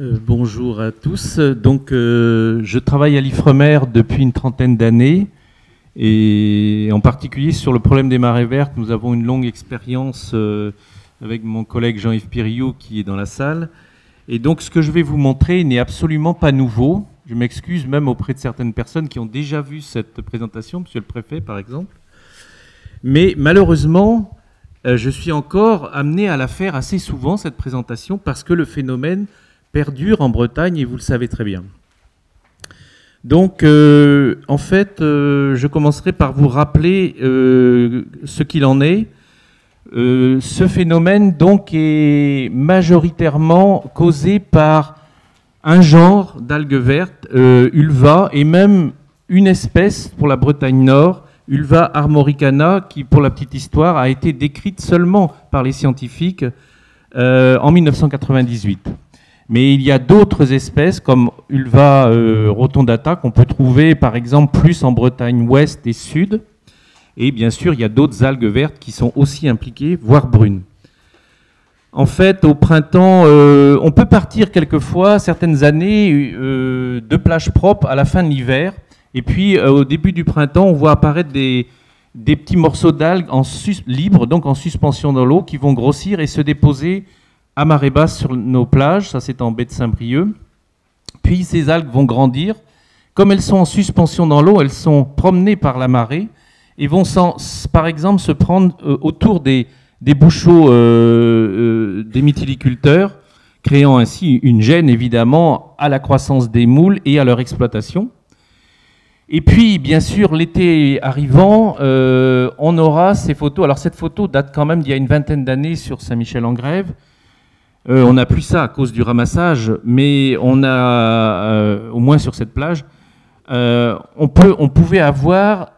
Bonjour à tous. Donc, je travaille à l'Ifremer depuis une trentaine d'années et en particulier sur le problème des marées vertes. Nous avons une longue expérience avec mon collègue Jean-Yves Piriou qui est dans la salle. Et donc, ce que je vais vous montrer n'est absolument pas nouveau. Je m'excuse même auprès de certaines personnes qui ont déjà vu cette présentation, monsieur le préfet par exemple. Mais malheureusement, je suis encore amené à la faire assez souvent, cette présentation, parce que le phénomène perdure en Bretagne et vous le savez très bien. Donc, en fait, je commencerai par vous rappeler ce qu'il en est. Ce phénomène, donc, est majoritairement causé par un genre d'algues vertes, Ulva, et même une espèce pour la Bretagne Nord, Ulva armoricana, qui, pour la petite histoire, a été décrite seulement par les scientifiques en 1998. Mais il y a d'autres espèces comme Ulva rotondata qu'on peut trouver par exemple plus en Bretagne ouest et sud. Et bien sûr, il y a d'autres algues vertes qui sont aussi impliquées, voire brunes. En fait, au printemps, on peut partir quelquefois, certaines années, de plages propres à la fin de l'hiver. Et puis, au début du printemps, on voit apparaître des petits morceaux d'algues libres, donc en suspension dans l'eau, qui vont grossir et se déposer à marée basse sur nos plages, ça c'est en baie de Saint-Brieuc. Puis ces algues vont grandir. Comme elles sont en suspension dans l'eau, elles sont promenées par la marée et vont par exemple se prendre autour des bouchots des mytiliculteurs, créant ainsi une gêne évidemment à la croissance des moules et à leur exploitation. Et puis bien sûr l'été arrivant, on aura ces photos. Alors cette photo date quand même d'il y a une vingtaine d'années sur Saint-Michel-en-Grève. On n'a plus ça à cause du ramassage, mais on a, au moins sur cette plage, on pouvait avoir,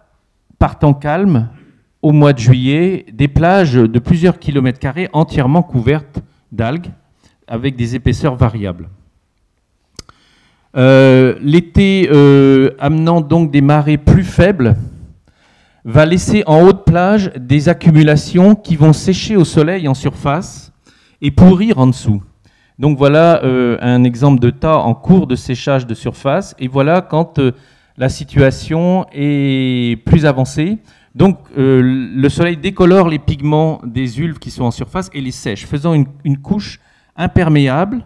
par temps calme, au mois de juillet, des plages de plusieurs kilomètres carrés entièrement couvertes d'algues, avec des épaisseurs variables. L'été, amenant donc des marées plus faibles, va laisser en haute plage des accumulations qui vont sécher au soleil en surface, et pourrir en dessous. Donc voilà un exemple de tas en cours de séchage de surface, et voilà quand la situation est plus avancée. Donc le soleil décolore les pigments des ulves qui sont en surface et les sèche, faisant une couche imperméable.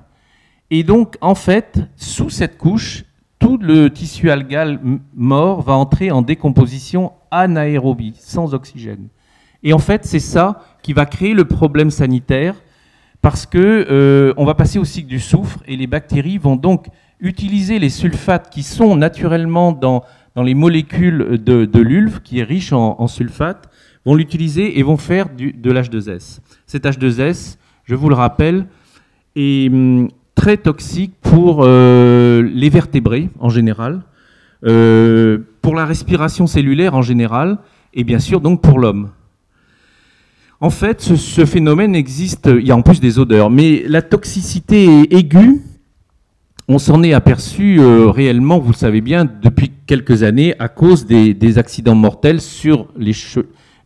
Et donc en fait, sous cette couche, tout le tissu algal mort va entrer en décomposition anaérobie, sans oxygène. Et en fait, c'est ça qui va créer le problème sanitaire, parce qu'on va passer au cycle du soufre et les bactéries vont donc utiliser les sulfates qui sont naturellement dans les molécules de l'ulve, qui est riche en sulfate, vont l'utiliser et vont faire de l'H2S. Cet H2S, je vous le rappelle, est très toxique pour les vertébrés en général, pour la respiration cellulaire en général, et bien sûr donc pour l'homme. En fait, ce phénomène existe, il y a en plus des odeurs, mais la toxicité est aiguë. On s'en est aperçu réellement, vous le savez bien, depuis quelques années, à cause des accidents mortels sur les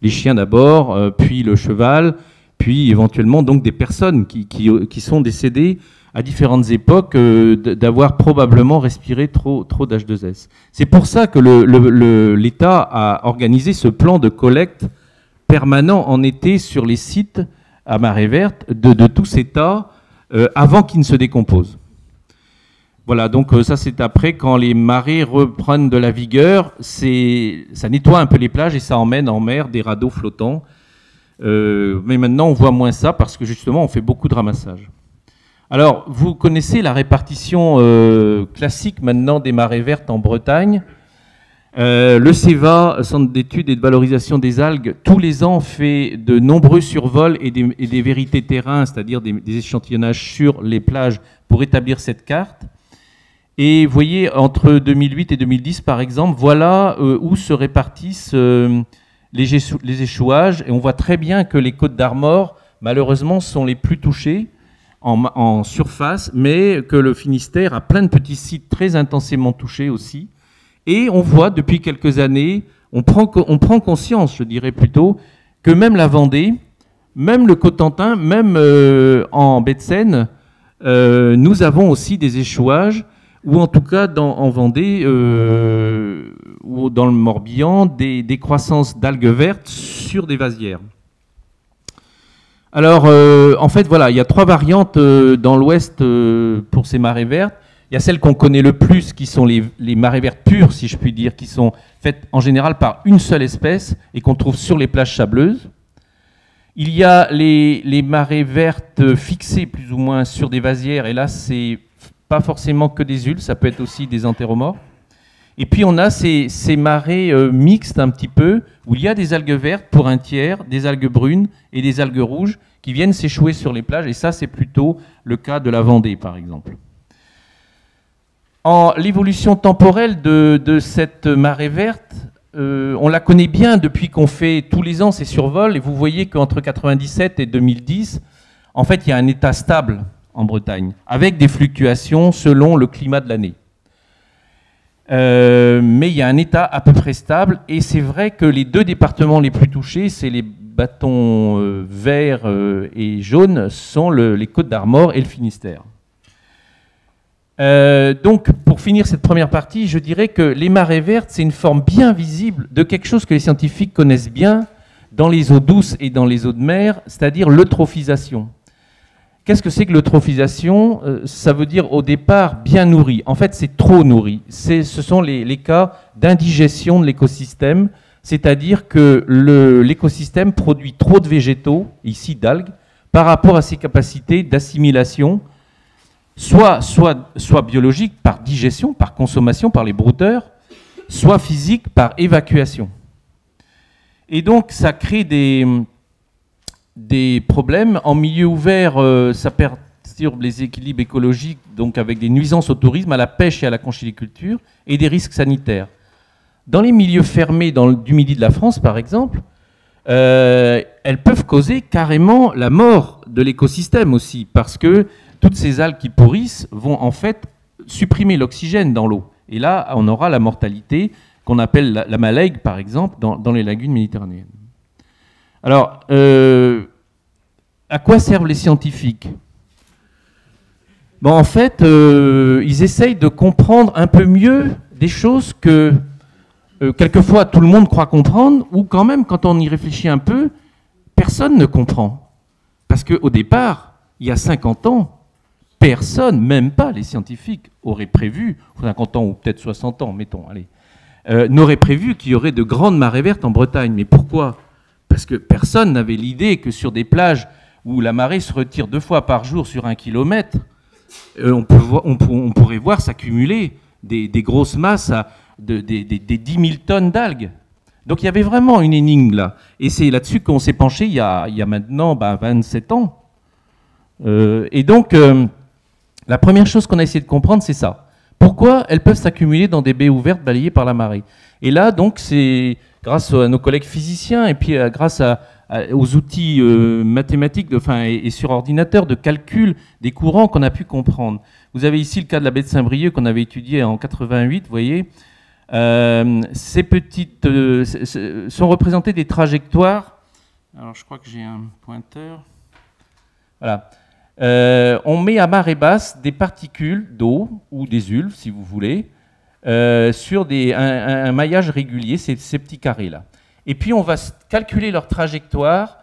chiens d'abord, puis le cheval, puis éventuellement donc des personnes qui sont décédées à différentes époques d'avoir probablement respiré trop d'H2S. C'est pour ça que l'État a organisé ce plan de collecte permanent en été sur les sites à marée verte de tous ces tas avant qu'ils ne se décomposent. Voilà, donc ça c'est après, quand les marées reprennent de la vigueur, ça nettoie un peu les plages et ça emmène en mer des radeaux flottants. Mais maintenant on voit moins ça parce que justement on fait beaucoup de ramassage. Alors vous connaissez la répartition classique maintenant des marées vertes en Bretagne. Le CEVA, Centre d'études et de valorisation des algues, tous les ans fait de nombreux survols et des vérités terrain, c'est-à-dire des échantillonnages sur les plages pour établir cette carte. Et vous voyez, entre 2008 et 2010, par exemple, voilà où se répartissent les échouages. Et on voit très bien que les Côtes d'Armor, malheureusement, sont les plus touchées en surface, mais que le Finistère a plein de petits sites très intensément touchés aussi. Et on voit depuis quelques années, on prend conscience, je dirais plutôt, que même la Vendée, même le Cotentin, même en baie de Seine, nous avons aussi des échouages, ou en tout cas en Vendée ou dans le Morbihan, des croissances d'algues vertes sur des vasières. Alors, en fait, voilà, il y a 3 variantes dans l'Ouest pour ces marées vertes. Il y a celles qu'on connaît le plus, qui sont les marées vertes pures, si je puis dire, qui sont faites en général par une seule espèce et qu'on trouve sur les plages sableuses. Il y a les marées vertes fixées plus ou moins sur des vasières, et là, c'est pas forcément que des ulls, ça peut être aussi des entéromorphes. Et puis on a ces marées mixtes un petit peu, où il y a des algues vertes pour un tiers, des algues brunes et des algues rouges qui viennent s'échouer sur les plages, et ça c'est plutôt le cas de la Vendée par exemple. L'évolution temporelle de cette marée verte, on la connaît bien depuis qu'on fait tous les ans ces survols, et vous voyez qu'entre 1997 et 2010, en fait il y a un état stable en Bretagne, avec des fluctuations selon le climat de l'année. Mais il y a un état à peu près stable, et c'est vrai que les 2 départements les plus touchés, c'est les bâtons verts et jaunes, sont les Côtes d'Armor et le Finistère. Donc, pour finir cette première partie, je dirais que les marées vertes, c'est une forme bien visible de quelque chose que les scientifiques connaissent bien dans les eaux douces et dans les eaux de mer, c'est-à-dire l'eutrophisation. Qu'est-ce que c'est que l'eutrophisation? Ça veut dire au départ bien nourri. En fait, c'est trop nourri. Ce sont les cas d'indigestion de l'écosystème, c'est-à-dire que l'écosystème produit trop de végétaux, ici d'algues, par rapport à ses capacités d'assimilation, soit biologique, par digestion, par consommation, par les brouteurs, soit physique, par évacuation. Et donc, ça crée des problèmes. En milieu ouvert, ça perturbe les équilibres écologiques, donc avec des nuisances au tourisme, à la pêche et à la conchyliculture, et des risques sanitaires. Dans les milieux fermés du midi de la France, par exemple, elles peuvent causer carrément la mort de l'écosystème aussi, parce que toutes ces algues qui pourrissent vont en fait supprimer l'oxygène dans l'eau. Et là, on aura la mortalité qu'on appelle la malaigue, par exemple, dans les lagunes méditerranéennes. Alors, à quoi servent les scientifiques? Bon, en fait, ils essayent de comprendre un peu mieux des choses que quelquefois tout le monde croit comprendre, ou quand même, quand on y réfléchit un peu, personne ne comprend. Parce qu'au départ, il y a 50 ans, personne, même pas les scientifiques, aurait prévu, 50 ans ou peut-être 60 ans, mettons, allez, n'aurait prévu qu'il y aurait de grandes marées vertes en Bretagne. Mais pourquoi? Parce que personne n'avait l'idée que sur des plages où la marée se retire 2 fois par jour sur 1 kilomètre, on pourrait voir s'accumuler des grosses masses, des 10 000 tonnes d'algues. Donc il y avait vraiment une énigme là. Et c'est là-dessus qu'on s'est penché il y a maintenant 27 ans. Et donc, la première chose qu'on a essayé de comprendre, c'est ça. Pourquoi elles peuvent s'accumuler dans des baies ouvertes balayées par la marée? Et là, donc, c'est grâce à nos collègues physiciens et puis grâce aux outils mathématiques et sur ordinateur de calcul des courants qu'on a pu comprendre. Vous avez ici le cas de la baie de Saint-Brieuc qu'on avait étudié en 88, vous voyez. Ces petites sont représentées des trajectoires. Alors, je crois que j'ai un pointeur. Voilà. On met à marée basse des particules d'eau ou des ulves, si vous voulez, sur un maillage régulier, ces petits carrés-là. Et puis on va calculer leur trajectoire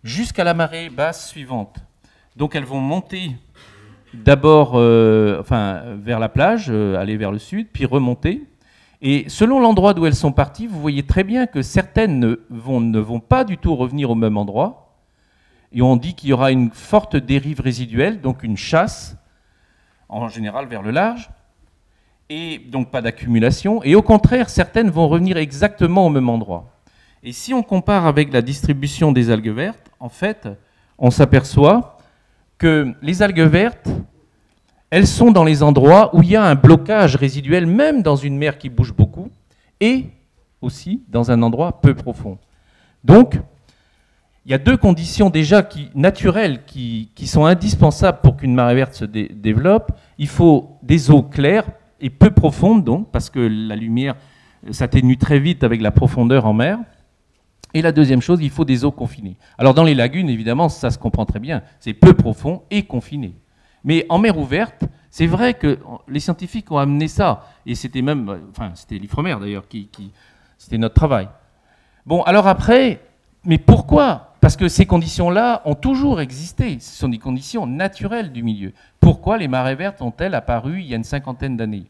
jusqu'à la marée basse suivante. Donc elles vont monter d'abord vers la plage, aller vers le sud, puis remonter. Et selon l'endroit d'où elles sont parties, vous voyez très bien que certaines ne vont pas du tout revenir au même endroit. Et on dit qu'il y aura une forte dérive résiduelle, donc une chasse, en général vers le large, et donc pas d'accumulation. Et au contraire, certaines vont revenir exactement au même endroit. Et si on compare avec la distribution des algues vertes, en fait, on s'aperçoit que les algues vertes, elles sont dans les endroits où il y a un blocage résiduel, même dans une mer qui bouge beaucoup, et aussi dans un endroit peu profond. Donc, il y a 2 conditions déjà naturelles qui sont indispensables pour qu'une marée verte se développe. Il faut des eaux claires et peu profondes, donc, parce que la lumière s'atténue très vite avec la profondeur en mer. Et la deuxième chose, il faut des eaux confinées. Alors dans les lagunes, évidemment, ça se comprend très bien. C'est peu profond et confiné. Mais en mer ouverte, c'est vrai que les scientifiques ont amené ça, et c'était même, enfin c'était l'Ifremer d'ailleurs, c'était notre travail. Bon, alors après, mais pourquoi? Parce que ces conditions-là ont toujours existé, ce sont des conditions naturelles du milieu. Pourquoi les marées vertes ont-elles apparu il y a une cinquantaine d'années?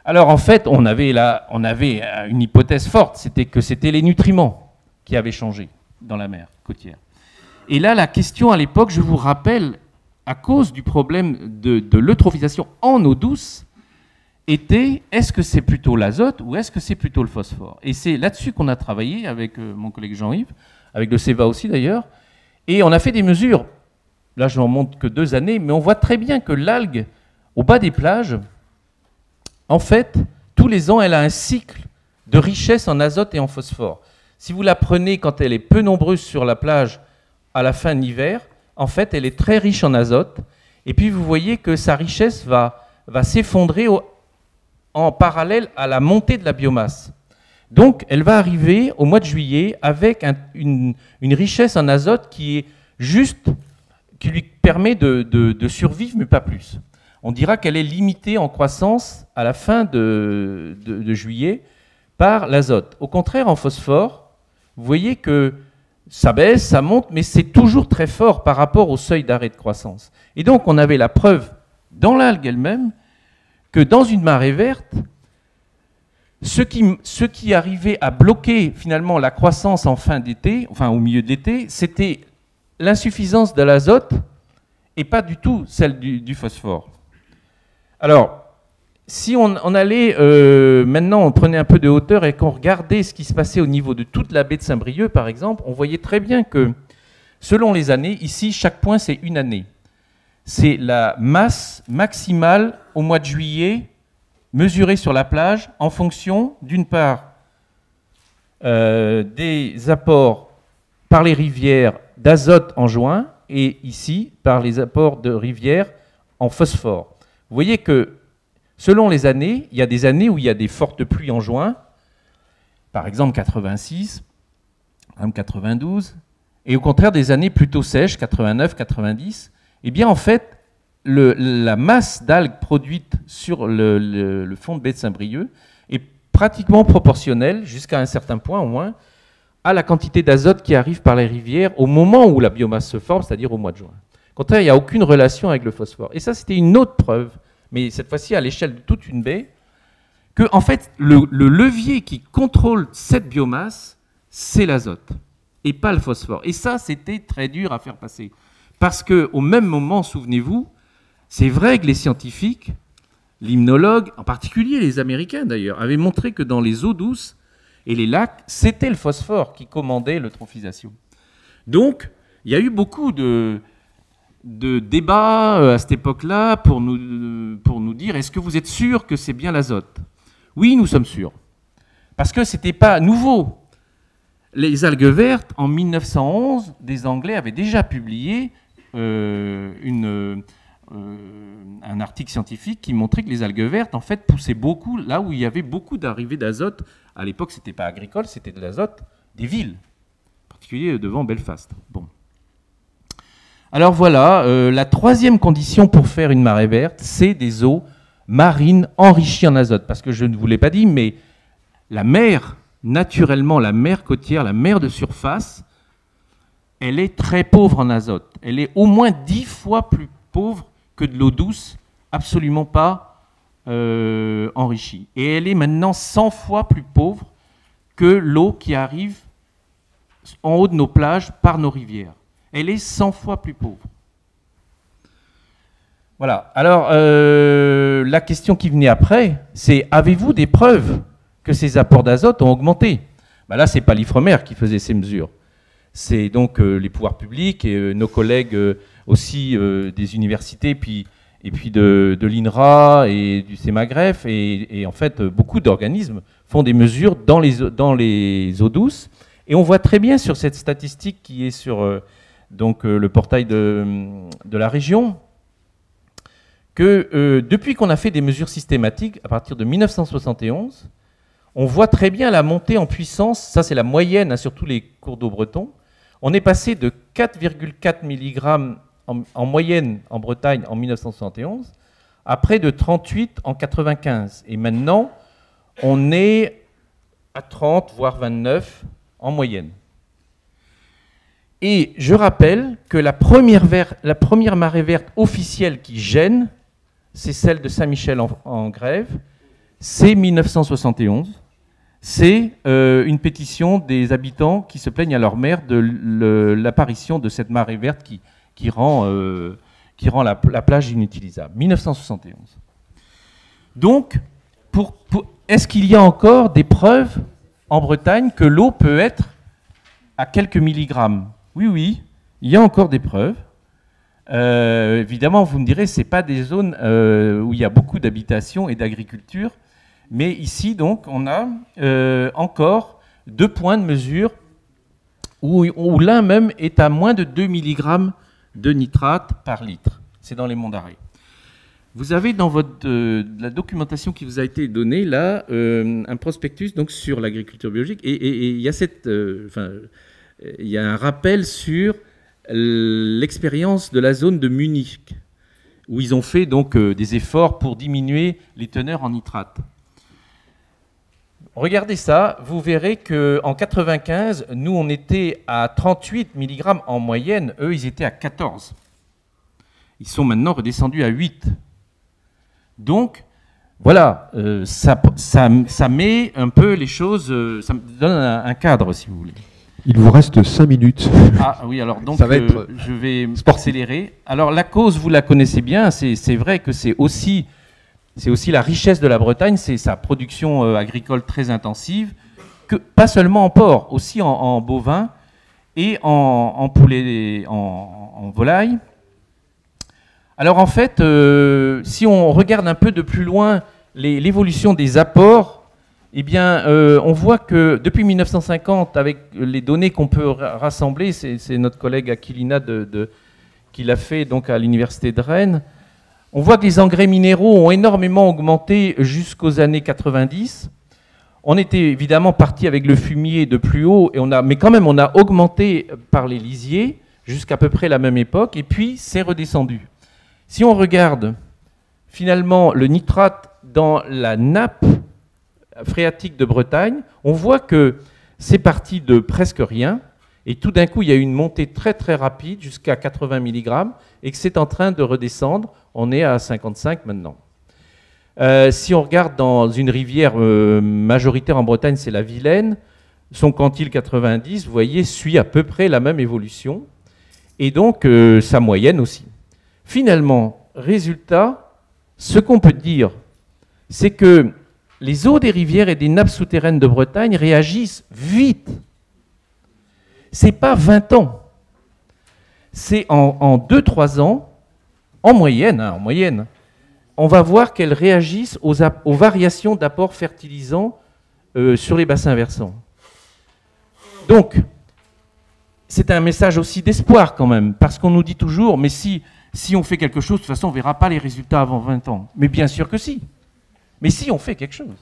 Alors en fait, on avait une hypothèse forte, c'était que c'était les nutriments qui avaient changé dans la mer côtière. Et là, la question à l'époque, je vous rappelle, à cause du problème de l'eutrophisation en eau douce, était est-ce que c'est plutôt l'azote ou est-ce que c'est plutôt le phosphore? Et c'est là-dessus qu'on a travaillé avec mon collègue Jean-Yves, avec le CEVA aussi d'ailleurs, et on a fait des mesures. Là, je n'en montre que 2 années, mais on voit très bien que l'algue, au bas des plages, en fait, tous les ans, elle a un cycle de richesse en azote et en phosphore. Si vous la prenez quand elle est peu nombreuse sur la plage à la fin de l'hiver, en fait, elle est très riche en azote. Et puis, vous voyez que sa richesse va s'effondrer en parallèle à la montée de la biomasse. Donc, elle va arriver au mois de juillet avec une richesse en azote qui est juste, qui lui permet de survivre, mais pas plus. On dira qu'elle est limitée en croissance à la fin de juillet par l'azote. Au contraire, en phosphore, vous voyez que ça baisse, ça monte, mais c'est toujours très fort par rapport au seuil d'arrêt de croissance. Et donc, on avait la preuve dans l'algue elle-même que dans une marée verte, ce qui arrivait à bloquer finalement la croissance en fin d'été, enfin au milieu de l'été, c'était l'insuffisance de l'azote et pas du tout celle du phosphore. Alors, si on allait, maintenant on prenait un peu de hauteur et qu'on regardait ce qui se passait au niveau de toute la baie de Saint-Brieuc, par exemple, on voyait très bien que, selon les années, ici, chaque point, c'est une année. C'est la masse maximale au mois de juillet, mesurée sur la plage, en fonction, d'une part, des apports par les rivières d'azote en juin, et ici, par les apports de rivières en phosphore. Vous voyez que, selon les années, il y a des années où il y a des fortes pluies en juin, par exemple 86, même 92, et au contraire des années plutôt sèches, 89, 90, eh bien en fait, la masse d'algues produite sur le fond de baie de Saint-Brieuc est pratiquement proportionnelle, jusqu'à un certain point au moins, à la quantité d'azote qui arrive par les rivières au moment où la biomasse se forme, c'est-à-dire au mois de juin. Quant à il n'y a aucune relation avec le phosphore. Et ça, c'était une autre preuve, mais cette fois-ci à l'échelle de toute une baie, que en fait, le levier qui contrôle cette biomasse, c'est l'azote, et pas le phosphore. Et ça, c'était très dur à faire passer. Parce qu'au même moment, souvenez-vous, c'est vrai que les scientifiques, limnologues, en particulier les Américains d'ailleurs, avaient montré que dans les eaux douces et les lacs, c'était le phosphore qui commandait l'eutrophisation. Donc, il y a eu beaucoup de débats à cette époque-là pour nous dire est-ce que vous êtes sûr que c'est bien l'azote? Oui, nous sommes sûrs. Parce que ce n'était pas nouveau. Les algues vertes, en 1911, des Anglais avaient déjà publié un article scientifique qui montrait que les algues vertes, en fait, poussaient beaucoup là où il y avait beaucoup d'arrivées d'azote. À l'époque, ce n'était pas agricole, c'était de l'azote des villes, en particulier devant Belfast. Bon. Alors voilà, la troisième condition pour faire une marée verte, c'est des eaux marines enrichies en azote. Parce que je ne vous l'ai pas dit, mais la mer, naturellement, la mer côtière, la mer de surface, elle est très pauvre en azote. Elle est au moins 10 fois plus pauvre que de l'eau douce, absolument pas enrichie. Et elle est maintenant 100 fois plus pauvre que l'eau qui arrive en haut de nos plages par nos rivières. Elle est 100 fois plus pauvre. Voilà. Alors, la question qui venait après, c'est avez-vous des preuves que ces apports d'azote ont augmenté? Ben là, ce n'est pas l'Ifremer qui faisait ces mesures. C'est donc les pouvoirs publics et nos collègues aussi des universités, et puis de l'INRA et du CEMAGREF. Et en fait, beaucoup d'organismes font des mesures dans les eaux douces. Et on voit très bien sur cette statistique qui est sur donc, le portail de la région, que depuis qu'on a fait des mesures systématiques, à partir de 1971, on voit très bien la montée en puissance, ça c'est la moyenne sur tous les cours d'eau bretons, on est passé de 4,4 mg en moyenne en Bretagne en 1971, à près de 38 en 95. Et maintenant, on est à 30, voire 29 en moyenne. Et je rappelle que la première marée verte officielle qui gêne, c'est celle de Saint-Michel en Grève, c'est 1971. C'est une pétition des habitants qui se plaignent à leur maire de l'apparition de cette marée verte qui rend la plage inutilisable. 1971. Donc, est-ce qu'il y a encore des preuves en Bretagne que l'eau peut être à quelques milligrammes? Oui, il y a encore des preuves. Évidemment, vous me direz, ce n'est pas des zones où il y a beaucoup d'habitation et d'agriculture, mais ici, donc, on a encore 2 points de mesure où l'un même est à moins de 2 mg de nitrate par litre. C'est dans les Monts d'Arrée. Vous avez dans la documentation qui vous a été donnée, là, un prospectus donc, sur l'agriculture biologique, et il y a il y a un rappel sur l'expérience de la zone de Munich, où ils ont fait donc des efforts pour diminuer les teneurs en nitrate. Regardez ça, vous verrez qu'en 95, nous on était à 38 mg en moyenne, eux ils étaient à 14. Ils sont maintenant redescendus à 8. Donc voilà, ça met un peu les choses, ça me donne un cadre si vous voulez. Il vous reste 5 minutes. Ah oui, alors donc ça va être je vais accélérer. Alors la cause, vous la connaissez bien, c'est vrai que c'est aussi la richesse de la Bretagne, c'est sa production agricole très intensive, pas seulement en porc, aussi en bovin et en poulet, en volaille. Alors en fait, si on regarde un peu de plus loin l'évolution des apports, eh bien, on voit que depuis 1950, avec les données qu'on peut rassembler, c'est notre collègue Aquilina qui l'a fait donc à l'université de Rennes, on voit que les engrais minéraux ont énormément augmenté jusqu'aux années 90. On était évidemment parti avec le fumier de plus haut, mais quand même on a augmenté par les lisiers jusqu'à peu près la même époque, et puis c'est redescendu. Si on regarde finalement le nitrate dans la nappe phréatique de Bretagne, on voit que c'est parti de presque rien, et tout d'un coup, il y a eu une montée très très rapide jusqu'à 80 mg, et que c'est en train de redescendre. On est à 55 maintenant. Si on regarde dans une rivière majoritaire en Bretagne, c'est la Vilaine, son quantile 90, vous voyez, suit à peu près la même évolution, et donc sa moyenne aussi. Finalement, résultat, ce qu'on peut dire, c'est que les eaux des rivières et des nappes souterraines de Bretagne réagissent vite. Ce n'est pas 20 ans. C'est en 2-3 ans, en moyenne, on va voir qu'elles réagissent aux variations d'apport fertilisant sur les bassins versants. Donc, c'est un message aussi d'espoir quand même, parce qu'on nous dit toujours, mais si on fait quelque chose, de toute façon, on ne verra pas les résultats avant 20 ans. Mais bien sûr que si. Mais si on fait quelque chose.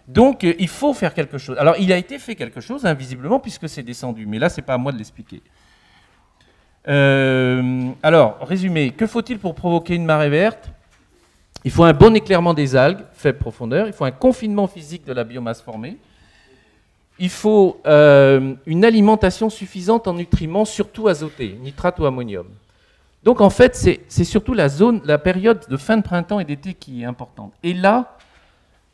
Donc, il faut faire quelque chose. Alors, il a été fait quelque chose, invisiblement, puisque c'est descendu. Mais là, ce n'est pas à moi de l'expliquer. Alors, résumé, que faut-il pour provoquer une marée verte? Il faut un bon éclairement des algues, faible profondeur. Il faut un confinement physique de la biomasse formée. Il faut une alimentation suffisante en nutriments, surtout azotés, nitrate ou ammonium. Donc, en fait, c'est surtout la période de fin de printemps et d'été qui est importante. Et là,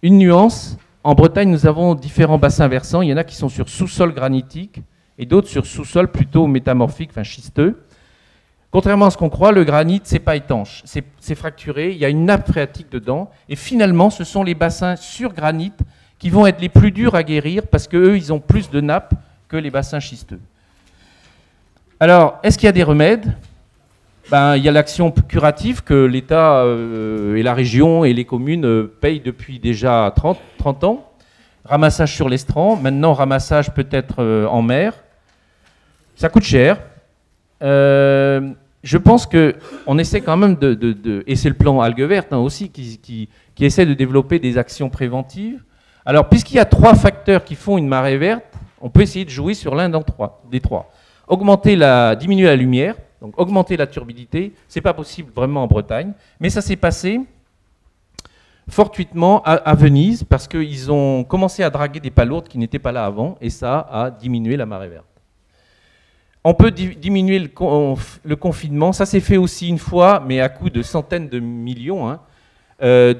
une nuance. En Bretagne, nous avons différents bassins versants. Il y en a qui sont sur sous-sol granitique et d'autres sur sous-sol plutôt métamorphique, enfin schisteux. Contrairement à ce qu'on croit, le granit, ce n'est pas étanche. C'est fracturé, il y a une nappe phréatique dedans. Et finalement, ce sont les bassins sur granit qui vont être les plus durs à guérir parce qu'eux, ils ont plus de nappes que les bassins schisteux. Alors, est-ce qu'il y a des remèdes? Il y a l'action curative que l'État et la région et les communes payent depuis déjà 30 ans. Ramassage sur l'estran, maintenant ramassage peut-être en mer. Ça coûte cher. Je pense qu'on essaie quand même et c'est le plan Algues Vertes aussi qui essaie de développer des actions préventives. Alors, puisqu'il y a 3 facteurs qui font une marée verte, on peut essayer de jouer sur l'un des 3. Diminuer la lumière. Donc augmenter la turbidité, ce n'est pas possible vraiment en Bretagne, mais ça s'est passé fortuitement à Venise parce qu'ils ont commencé à draguer des palourdes qui n'étaient pas là avant et ça a diminué la marée verte. On peut diminuer le confinement, ça s'est fait aussi une fois, mais à coût de centaines de millions, hein,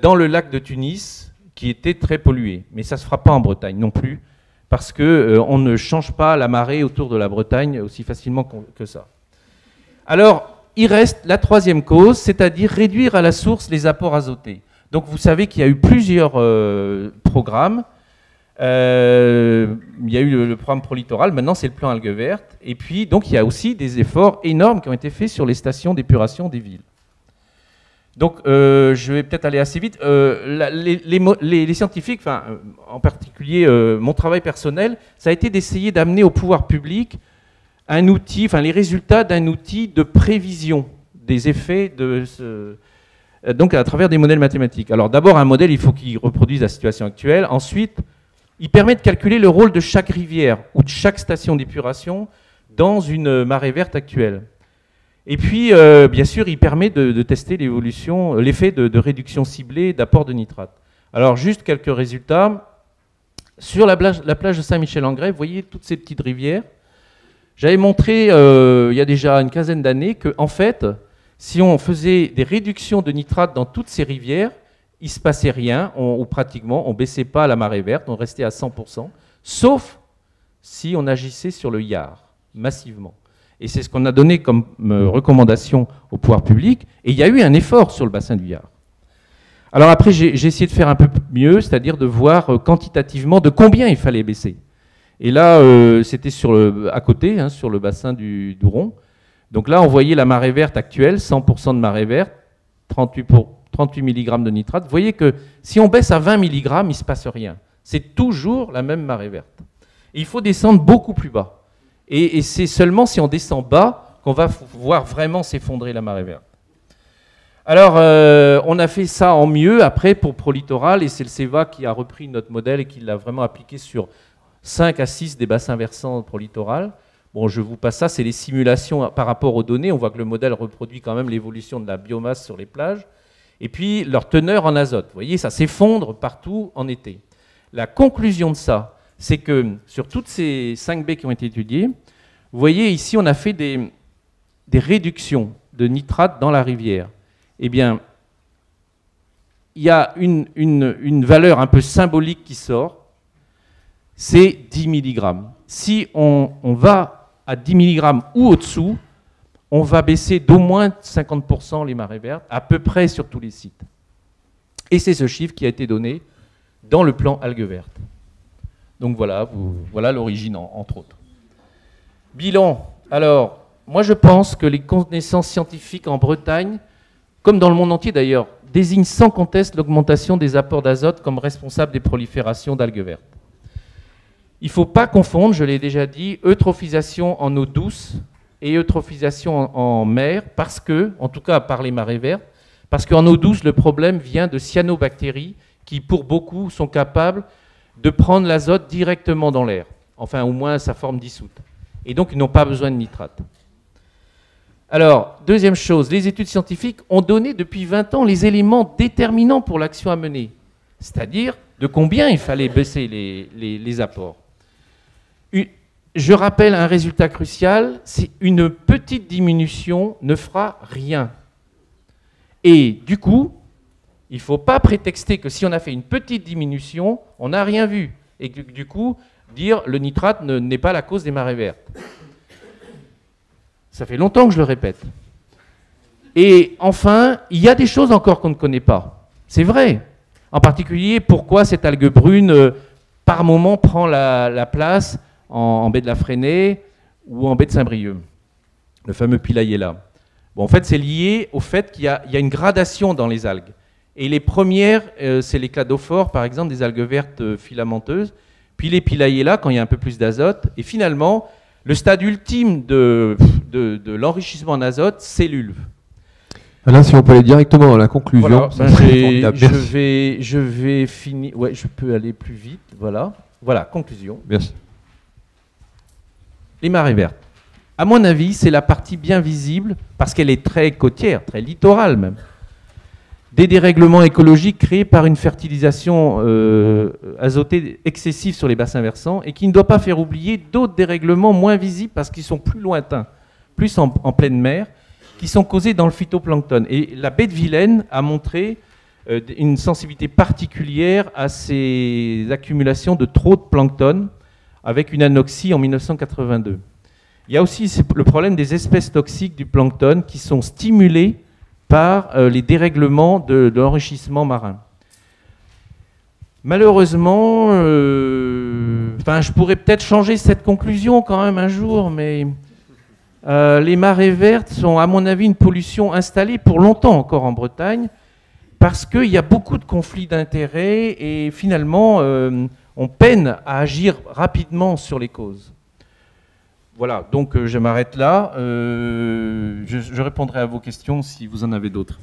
dans le lac de Tunis, qui était très pollué. Mais ça ne se fera pas en Bretagne non plus, parce qu'on ne change pas la marée autour de la Bretagne aussi facilement que ça. Alors, il reste la troisième cause, c'est-à-dire réduire à la source les apports azotés. Donc vous savez qu'il y a eu plusieurs programmes. Il y a eu le programme ProLittoral, maintenant c'est le plan Algues Vertes. Et puis, donc, il y a aussi des efforts énormes qui ont été faits sur les stations d'épuration des villes. Donc, je vais peut-être aller assez vite. Les scientifiques, en particulier mon travail personnel, ça a été d'essayer d'amener au pouvoir public un outil, les résultats d'un outil de prévision des effets donc à travers des modèles mathématiques. Alors d'abord, un modèle, il faut qu'il reproduise la situation actuelle. Ensuite, il permet de calculer le rôle de chaque rivière ou de chaque station d'épuration dans une marée verte actuelle. Et puis, bien sûr, il permet de tester l'effet de réduction ciblée d'apport de nitrate. Alors, juste quelques résultats. Sur la plage de Saint-Michel-en-Grève, vous voyez toutes ces petites rivières. J'avais montré, il y a déjà une quinzaine d'années, qu'en fait, si on faisait des réductions de nitrate dans toutes ces rivières, il ne se passait rien, ou pratiquement, on ne baissait pas la marée verte, on restait à 100%, sauf si on agissait sur le Yard, massivement. Et c'est ce qu'on a donné comme recommandation au pouvoir public, et il y a eu un effort sur le bassin du Yard. Alors après, j'ai essayé de faire un peu mieux, c'est-à-dire de voir quantitativement de combien il fallait baisser. Et là, c'était à côté, hein, sur le bassin du Douro. Donc là, on voyait la marée verte actuelle, 100% de marée verte, 38 mg de nitrate. Vous voyez que si on baisse à 20 mg, il ne se passe rien. C'est toujours la même marée verte. Et il faut descendre beaucoup plus bas. Et c'est seulement si on descend bas qu'on va voir vraiment s'effondrer la marée verte. Alors, on a fait ça en mieux après pour ProLittoral, et c'est le CEVA qui a repris notre modèle et qui l'a vraiment appliqué sur 5 à 6 des bassins versants ProLittoral. Bon, je vous passe ça, c'est les simulations par rapport aux données. On voit que le modèle reproduit quand même l'évolution de la biomasse sur les plages. Et puis, leur teneur en azote. Vous voyez, ça s'effondre partout en été. La conclusion de ça, c'est que sur toutes ces 5 baies qui ont été étudiées, vous voyez, ici, on a fait des réductions de nitrate dans la rivière. Eh bien, il y a une valeur un peu symbolique qui sort, c'est 10 mg. Si on va à 10 mg ou au-dessous, on va baisser d'au moins 50% les marées vertes, à peu près sur tous les sites. Et c'est ce chiffre qui a été donné dans le plan Algues Vertes. Donc voilà, voilà l'origine, entre autres. Bilan. Alors, moi je pense que les connaissances scientifiques en Bretagne, comme dans le monde entier d'ailleurs, désignent sans conteste l'augmentation des apports d'azote comme responsable des proliférations d'algues vertes. Il ne faut pas confondre, je l'ai déjà dit, eutrophisation en eau douce et eutrophisation en mer, parce que, en tout cas par les marées vertes, parce qu'en eau douce, le problème vient de cyanobactéries qui, pour beaucoup, sont capables de prendre l'azote directement dans l'air, enfin au moins sa forme dissoute. Et donc, ils n'ont pas besoin de nitrate. Alors, deuxième chose, les études scientifiques ont donné depuis 20 ans les éléments déterminants pour l'action à mener, c'est-à-dire de combien il fallait baisser les apports. Je rappelle un résultat crucial, c'est une petite diminution ne fera rien. Et du coup, il ne faut pas prétexter que si on a fait une petite diminution, on n'a rien vu. Et que, du coup, dire le nitrate n'est pas la cause des marées vertes. Ça fait longtemps que je le répète. Et enfin, il y a des choses encore qu'on ne connaît pas. C'est vrai. En particulier, pourquoi cette algue brune, par moment, prend la place en baie de la Fresnay ou en baie de Saint-Brieuc, le fameux Pilayella. Bon, en fait, c'est lié au fait qu'il y a une gradation dans les algues. Et les premières, c'est les cladophores, par exemple, des algues vertes filamenteuses, puis les Pilayella, quand il y a un peu plus d'azote, et finalement, le stade ultime de l'enrichissement en azote, c'est l'ulve. Là, si on peut aller directement à la conclusion. Voilà, je vais finir. Ouais, je peux aller plus vite. Voilà, conclusion. Merci. Les marées vertes. À mon avis, c'est la partie bien visible, parce qu'elle est très côtière, très littorale même, des dérèglements écologiques créés par une fertilisation azotée excessive sur les bassins versants et qui ne doit pas faire oublier d'autres dérèglements moins visibles parce qu'ils sont plus lointains, plus en pleine mer, qui sont causés dans le phytoplancton. Et la baie de Vilaine a montré une sensibilité particulière à ces accumulations de trop de plancton avec une anoxie en 1982. Il y a aussi le problème des espèces toxiques du plancton qui sont stimulées par les dérèglements de l'enrichissement marin. Malheureusement, je pourrais peut-être changer cette conclusion quand même un jour, mais les marées vertes sont, à mon avis, une pollution installée pour longtemps encore en Bretagne, parce qu'il y a beaucoup de conflits d'intérêts et finalement, on peine à agir rapidement sur les causes. Voilà, donc je m'arrête là. Je répondrai à vos questions si vous en avez d'autres.